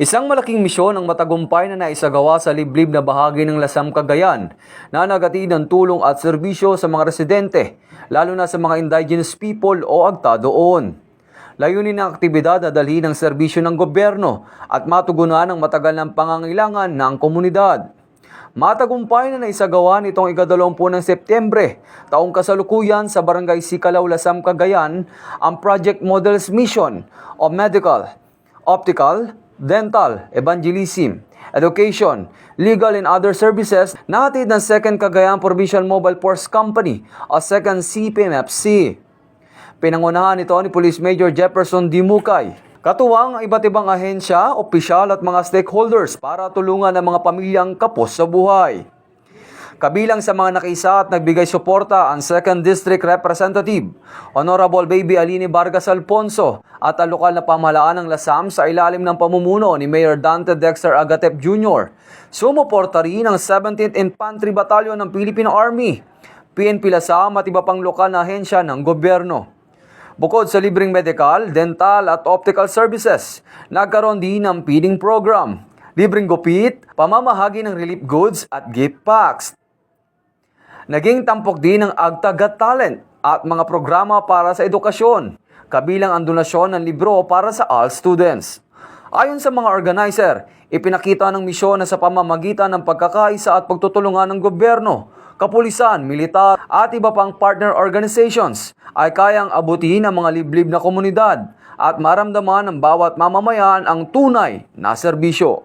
Isang malaking misyon ang matagumpay na naisagawa sa liblib na bahagi ng Lasam, Cagayan na naghatid ng tulong at serbisyo sa mga residente, lalo na sa mga indigenous people o agta doon. Layunin ng aktibidad na dalhin ng serbisyo ng gobyerno at matugunan ang matagal ng pangangailangan ng komunidad. Matagumpay na naisagawa nitong ika-20 ng Setyembre, taong kasalukuyan sa Barangay Sicalaw, Lasam, Cagayan, ang Project Models Mission o Medical, Optical, Dental, Evangelism, Education, Legal and Other Services na hatid ng 2nd Cagayan Provincial Mobile Force Company o 2nd CPMFC. Pinangunahan ito ni Police Major Jefferson D. Mukay. Katuwang ang iba't ibang ahensya, opisyal at mga stakeholders para tulungan ang mga pamilyang kapos sa buhay. Kabilang sa mga nakiisa at nagbigay suporta ang 2nd District Representative, Honorable Baby Aline Vargas Alfonso at ang lokal na pamahalaan ng Lasam sa ilalim ng pamumuno ni Mayor Dante Dexter Agatep Jr. Sumuporta rin ang 17th Infantry Battalion ng Philippine Army, PNP Lasam at iba pang lokal na ahensya ng gobyerno. Bukod sa libreng medical, dental at optical services, nagkaroon din ng feeding program, libreng gupit, pamamahagi ng relief goods at gift packs. Naging tampok din ang Agta Got Talent at mga programa para sa edukasyon, kabilang ang donasyon ng libro para sa all students. Ayon sa mga organizer, ipinakita ng misyon na sa pamamagitan ng pagkakaisa at pagtutulungan ng gobyerno, kapulisan, militar at iba pang partner organizations ay kayang abutin ang mga liblib na komunidad at maramdaman ng bawat mamamayan ang tunay na serbisyo.